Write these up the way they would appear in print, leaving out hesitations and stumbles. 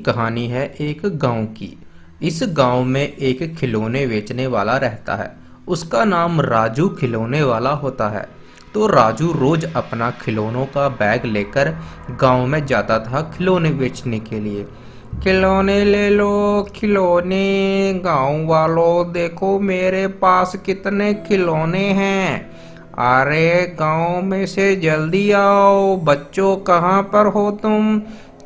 कहानी है एक गांव की। इस गांव में एक खिलौने बेचने वाला रहता है। उसका नाम राजू खिलौने वाला होता है। तो राजू रोज अपना खिलौनों का बैग लेकर गांव में जाता था खिलौने बेचने के लिए। खिलौने ले लो खिलौने, गांव वालों देखो मेरे पास कितने खिलौने हैं। अरे गांव में से जल्दी आओ, बच्चों कहाँ पर हो तुम,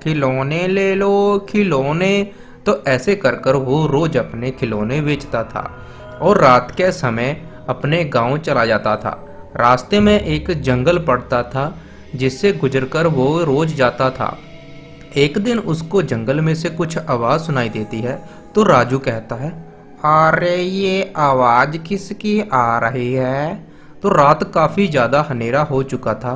खिलौने ले लो खिलौने। तो ऐसे कर कर वो रोज अपने खिलौने बेचता था और रात के समय अपने गांव चला जाता था। रास्ते में एक जंगल पड़ता था जिससे गुजरकर वो रोज जाता था। एक दिन उसको जंगल में से कुछ आवाज सुनाई देती है। तो राजू कहता है, अरे ये आवाज किसकी आ रही है। तो रात काफी ज्यादा हनेरा हो चुका था।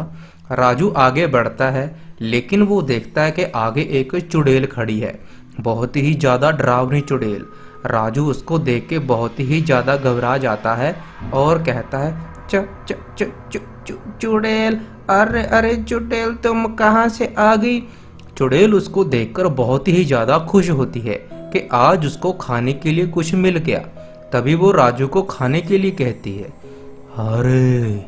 राजू आगे बढ़ता है लेकिन वो देखता है कि आगे एक चुड़ैल खड़ी है, बहुत ही ज्यादा डरावनी चुड़ैल। राजू उसको देख के बहुत ही ज्यादा घबरा जाता है और कहता है, च च च च च चुड़ैल, अरे अरे चुड़ैल तुम कहाँ से आ गई। चुड़ैल उसको देखकर बहुत ही ज्यादा खुश होती है कि आज उसको खाने के लिए कुछ मिल गया। तभी वो राजू को खाने के लिए कहती है, अरे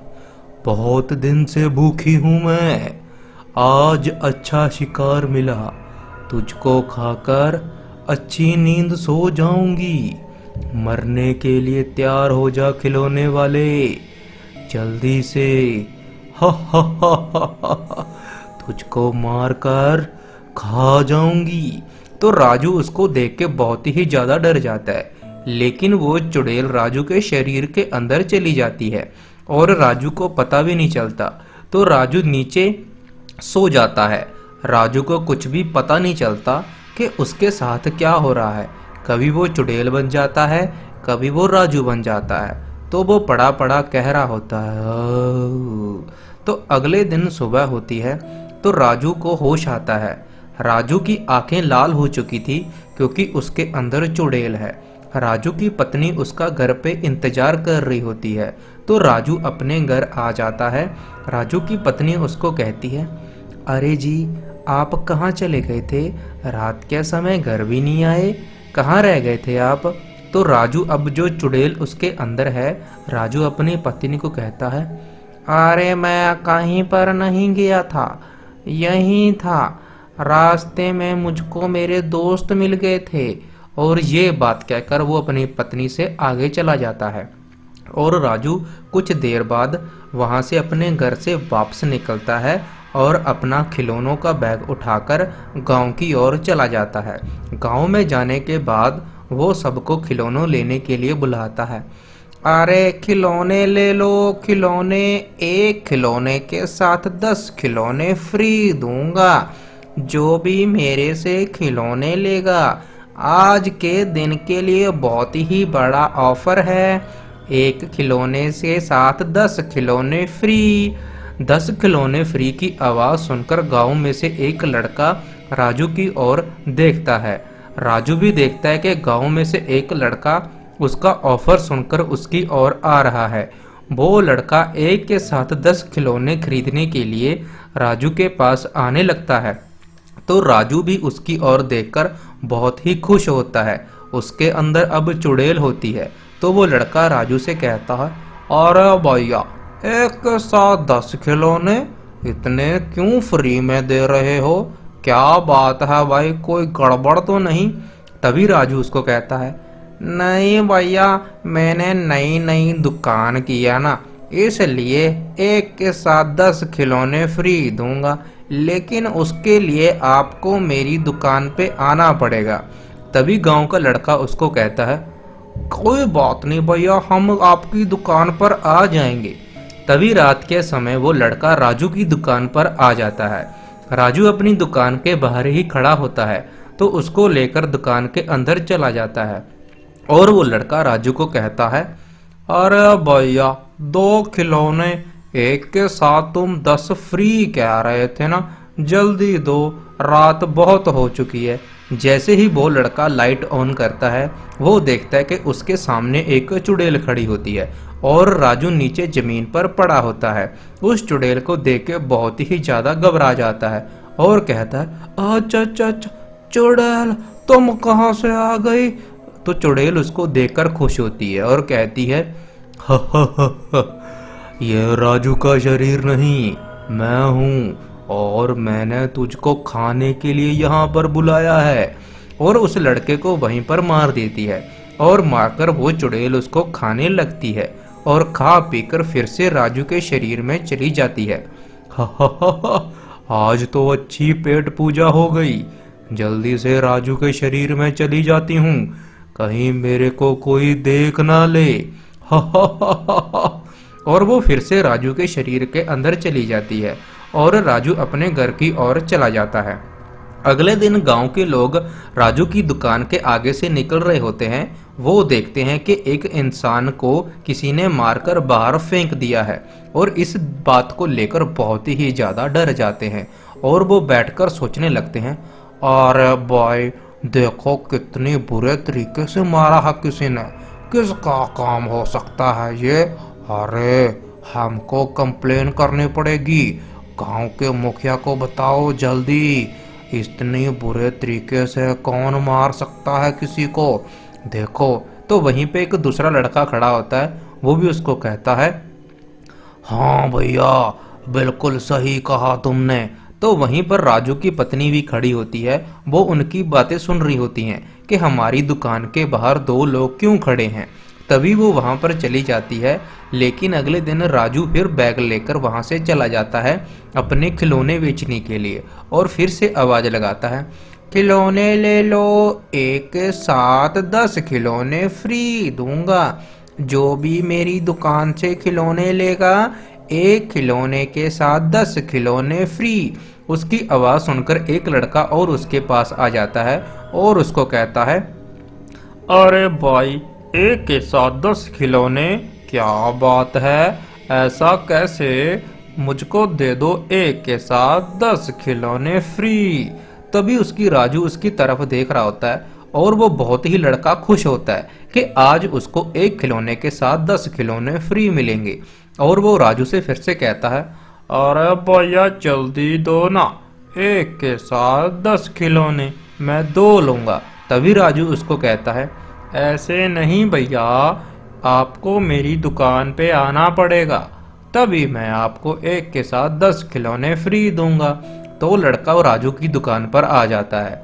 बहुत दिन से भूखी हूं मैं, आज अच्छा शिकार मिला, तुझको खाकर अच्छी नींद सो जाऊंगी। मरने के लिए तैयार हो जा खिलौने वाले, जल्दी से। हा हा हा हा हा, तुझको मारकर खा जाऊंगी। तो राजू उसको देख के बहुत ही ज्यादा डर जाता है, लेकिन वो चुड़ैल राजू के शरीर के अंदर चली जाती है और राजू को पता भी नहीं चलता। तो राजू नीचे सो जाता है। राजू को कुछ भी पता नहीं चलता कि उसके साथ क्या हो रहा है। कभी वो चुड़ैल बन जाता है, कभी वो राजू बन जाता है। तो वो पड़ा पड़ा कह रहा होता है। तो अगले दिन सुबह होती है तो राजू को होश आता है। राजू की आंखें लाल हो चुकी थी क्योंकि उसके अंदर चुड़ैल है। राजू की पत्नी उसका घर पे इंतजार कर रही होती है। तो राजू अपने घर आ जाता है। राजू की पत्नी उसको कहती है, अरे जी आप कहाँ चले गए थे, रात के समय घर भी नहीं आए, कहाँ रह गए थे आप। तो राजू, अब जो चुड़ैल उसके अंदर है, राजू अपनी पत्नी को कहता है, अरे मैं कहीं पर नहीं गया था, यहीं था, रास्ते में मुझको मेरे दोस्त मिल गए थे। और ये बात कहकर वो अपनी पत्नी से आगे चला जाता है और राजू कुछ देर बाद वहां से अपने घर से वापस निकलता है और अपना खिलौनों का बैग उठाकर गांव की ओर चला जाता है। गांव में जाने के बाद वो सबको खिलौनों लेने के लिए बुलाता है। अरे खिलौने ले लो खिलौने, एक खिलौने के साथ 10 खिलौने फ्री दूंगा, जो भी मेरे से खिलौने लेगा। आज के दिन के लिए बहुत ही बड़ा ऑफर है, एक खिलौने से साथ 10 खिलौने फ्री। 10 खिलौने फ्री की आवाज सुनकर गांव में से एक लड़का राजू की ओर देखता है। राजू भी देखता है कि गांव में से एक लड़का उसका ऑफर सुनकर उसकी ओर आ रहा है। वो लड़का एक के साथ 10 खिलौने खरीदने के लिए राजू के पास आने लगता है। तो राजू भी उसकी ओर देखकर बहुत ही खुश होता है। उसके अंदर अब चुड़ैल होती है। तो वो लड़का राजू से कहता है, अरे भैया एक के साथ 10 खिलौने, इतने क्यों फ्री में दे रहे हो, क्या बात है भाई, कोई गड़बड़ तो नहीं। तभी राजू उसको कहता है, नहीं भैया मैंने नई नई दुकान की है ना, इसलिए एक के साथ 10 खिलौने फ्री दूंगा, लेकिन उसके लिए आपको मेरी दुकान पे आना पड़ेगा। तभी गांव का लड़का उसको कहता है, कोई बात नहीं भैया, हम आपकी दुकान पर आ जाएंगे। तभी रात के समय वो लड़का राजू की दुकान पर आ जाता है। राजू अपनी दुकान के बाहर ही खड़ा होता है तो उसको लेकर दुकान के अंदर चला जाता है और वो लड़का राजू को कहता है, अरे भैया 2 खिलौने, एक के साथ तुम 10 फ्री कह रहे थे ना, जल्दी दो, रात बहुत हो चुकी है। जैसे ही वो लड़का लाइट ऑन करता है वो देखता है कि उसके सामने एक चुड़ैल खड़ी होती है और राजू नीचे जमीन पर पड़ा होता है। उस चुड़ैल को देख के बहुत ही ज्यादा घबरा जाता है और कहता है, अच्छा अच्छा अच्छा चुड़ैल, तुम कहाँ से आ गई? तो चुड़ैल उसको देखकर खुश होती है और कहती है, हा हा हा हा, ये राजू का शरीर नहीं, मैं हूँ और मैंने तुझको खाने के लिए यहाँ पर बुलाया है। और उस लड़के को वहीं पर मार देती है और मारकर वो चुड़ैल उसको खाने लगती है और खा पीकर फिर से राजू के शरीर में चली जाती है। हा हा हा हा, आज तो अच्छी पेट पूजा हो गई। जल्दी से राजू के शरीर में चली जाती हूँ, कहीं मेरे को कोई देख ना ले। हा हा हा हा हा। और वो फिर से राजू के शरीर के अंदर चली जाती है और राजू अपने घर की ओर चला जाता है। अगले दिन गांव के लोग राजू की दुकान के आगे से निकल रहे होते हैं। वो देखते हैं कि एक इंसान को किसी ने मारकर बाहर फेंक दिया है और इस बात को लेकर बहुत ही ज्यादा डर जाते हैं और वो बैठकर सोचने लगते हैं, अरे बॉय, देखो कितनी बुरे तरीके से मारा है किसी ने, किसका काम हो सकता है ये? अरे हमको कंप्लेन करनी पड़ेगी, गांव के मुखिया को बताओ जल्दी, इतनी बुरे तरीके से कौन मार सकता है किसी को? देखो, तो वहीं पे एक दूसरा लड़का खड़ा होता है, वो भी उसको कहता है, हाँ भैया, बिल्कुल सही कहा तुमने। तो वहीं पर राजू की पत्नी भी खड़ी होती है, वो उनकी बातें सुन रही होती हैं कि हमारी दुकान के बाहर दो लोग क्यों खड़े हैं। तभी वो वहां पर चली जाती है, लेकिन अगले दिन राजू फिर बैग लेकर वहां से चला जाता है अपने खिलौने बेचने के लिए और फिर से आवाज लगाता है, खिलौने ले लो, एक के साथ 10 खिलौने फ्री दूंगा। जो भी मेरी दुकान से खिलौने लेगा, एक खिलौने के साथ 10 खिलौने फ्री। उसकी आवाज सुनकर एक लड़का और उसके पास आ जाता है और उसको कहता है, अरे भाई, एक के साथ 10 खिलौने, क्या बात है, ऐसा कैसे? मुझको दे दो एक के साथ 10 खिलौने फ्री। तभी उसकी राजू उसकी तरफ देख रहा होता है और वो बहुत ही लड़का खुश होता है कि आज उसको एक खिलौने के साथ 10 खिलौने फ्री मिलेंगे। और वो राजू से फिर से कहता है, अरे भैया जल्दी दो ना, एक के साथ 10 खिलौने, मैं 2 लूंगा। तभी राजू उसको कहता है, ऐसे नहीं भैया, आपको मेरी दुकान पे आना पड़ेगा, तभी मैं आपको एक के साथ 10 खिलौने फ्री दूंगा। तो लड़का राजू की दुकान पर आ जाता है।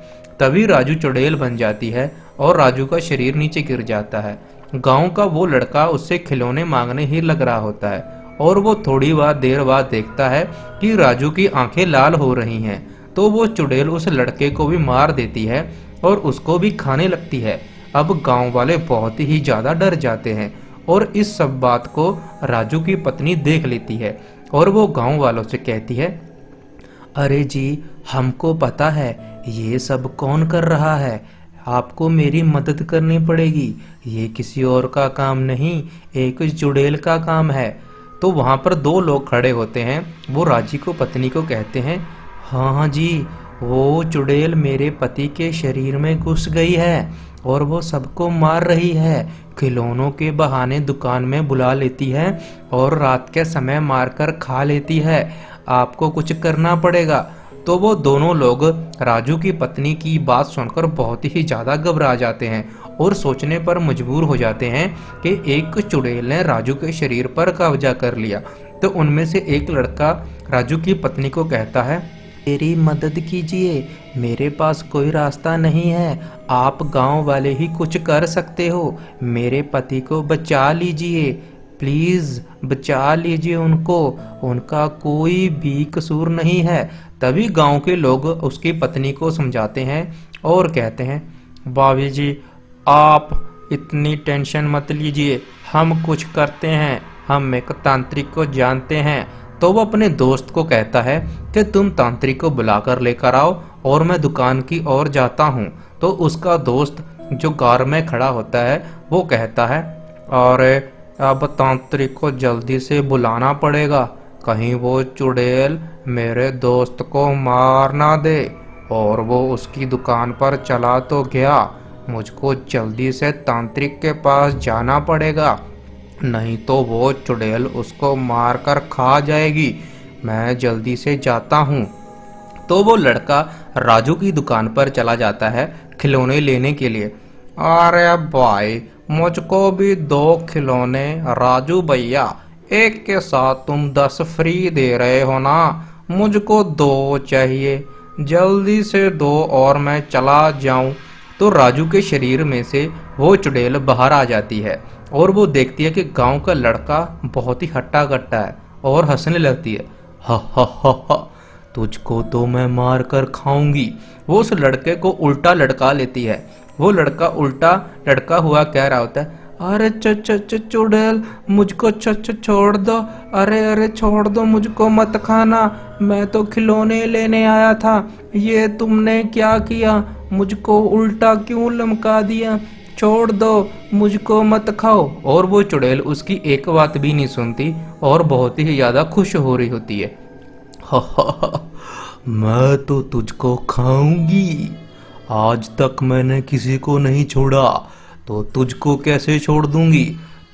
तभी राजू चुड़ैल बन जाती है और राजू का शरीर नीचे गिर जाता है। गांव का वो लड़का उससे खिलौने मांगने ही लग रहा होता है और वो थोड़ी देर बाद देखता है कि राजू की आंखें लाल हो रही हैं। तो वो चुड़ैल उस लड़के को भी मार देती है और उसको भी खाने लगती है। अब गांव वाले बहुत ही ज्यादा डर जाते हैं और इस सब बात को राजू की पत्नी देख लेती है और वो गांव वालों से कहती है, अरे जी, हमको पता है ये सब कौन कर रहा है, आपको मेरी मदद करनी पड़ेगी, ये किसी और का काम नहीं, एक चुड़ैल का काम है। तो वहां पर 2 लोग खड़े होते हैं, वो राजी को पत्नी को कहते हैं, हाँ हाँ जी, वो चुड़ैल मेरे पति के शरीर में घुस गई है और वो सबको मार रही है, खिलौनों के बहाने दुकान में बुला लेती है और रात के समय मारकर खा लेती है, आपको कुछ करना पड़ेगा। तो वो दोनों लोग राजू की पत्नी की बात सुनकर बहुत ही ज्यादा घबरा जाते हैं और सोचने पर मजबूर हो जाते हैं कि एक चुड़ैल ने राजू के शरीर पर कब्जा कर लिया। तो उनमें से एक लड़का राजू की पत्नी को कहता है, मेरी मदद कीजिए, मेरे पास कोई रास्ता नहीं है, आप गांव वाले ही कुछ कर सकते हो, मेरे पति को बचा लीजिए, प्लीज बचा लीजिए उनको, उनका कोई भी कसूर नहीं है। तभी गांव के लोग उसकी पत्नी को समझाते हैं और कहते हैं, भाभी जी, आप इतनी टेंशन मत लीजिए, हम कुछ करते हैं, हम एक तांत्रिक को जानते हैं। तो वो अपने दोस्त को कहता है कि तुम तांत्रिक को बुलाकर लेकर आओ और मैं दुकान की ओर जाता हूँ। तो उसका दोस्त जो कार में खड़ा होता है वो कहता है, अरे अब तांत्रिक को जल्दी से बुलाना पड़ेगा, कहीं वो चुड़ैल मेरे दोस्त को मार ना दे। और वो उसकी दुकान पर चला तो गया, मुझको जल्दी से तांत्रिक के पास जाना पड़ेगा, नहीं तो वो चुड़ैल उसको मारकर खा जाएगी, मैं जल्दी से जाता हूँ। तो वो लड़का राजू की दुकान पर चला जाता है खिलौने लेने के लिए। अरे भाई, मुझको भी 2 खिलौने। राजू भैया, एक के साथ तुम 10 फ्री दे रहे हो ना, मुझको 2 चाहिए, जल्दी से दो और मैं चला जाऊं। तो राजू के शरीर में से वो चुड़ैल बाहर आ जाती है और वो देखती है कि गांव का लड़का बहुत ही हट्टा कट्टा है और हंसने लगती है। हा हा हा हा, तुझको तो मैं मार कर खाऊंगी। वो उस लड़के को उल्टा लटका लेती है। वो लड़का उल्टा लटका हुआ कह रहा होता है, अरे चुड़ैल, मुझको छोड़ दो। अरे अरे छोड़ दो, मुझको मत खाना, मैं तो खिलौने लेने आया था, ये तुमने क्या किया, मुझको उल्टा क्यों लमका दिया, छोड़ दो, मुझको मत खाओ। और वो चुड़ैल उसकी एक बात भी नहीं सुनती और बहुत ही ज्यादा खुश हो रही होती है। हा हा हा, मैं तो तुझको खाऊंगी, आज तक मैंने किसी को नहीं छोड़ा, तो तुझको कैसे छोड़ दूंगी।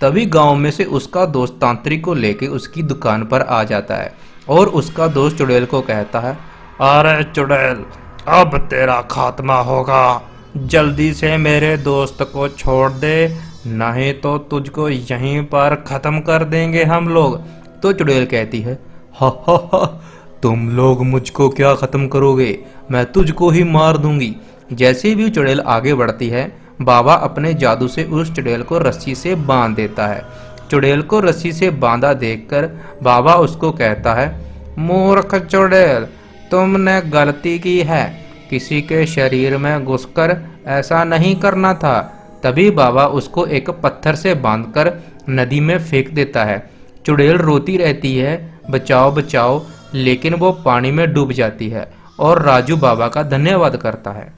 तभी गांव में से उसका दोस्त तांत्रिक को लेके उसकी दुकान पर आ जाता है और उसका दोस्त चुड़ैल को कहता है, अरे चुड़ैल, अब तेरा खात्मा होगा, जल्दी से मेरे दोस्त को छोड़ दे, नहीं तो तुझको यहीं पर खत्म कर देंगे हम लोग। तो चुड़ैल कहती है, हा हा हा, तुम लोग मुझको क्या खत्म करोगे, मैं तुझको ही मार दूंगी। जैसे भी चुड़ैल आगे बढ़ती है, बाबा अपने जादू से उस चुड़ैल को रस्सी से बांध देता है। चुड़ैल को रस्सी से बांधा देखकर बाबा उसको कहता है, मूर्ख चुड़ैल, तुमने गलती की है, किसी के शरीर में घुसकर ऐसा नहीं करना था। तभी बाबा उसको एक पत्थर से बांधकर नदी में फेंक देता है। चुड़ैल रोती रहती है, बचाओ बचाओ, लेकिन वो पानी में डूब जाती है और राजू बाबा का धन्यवाद करता है।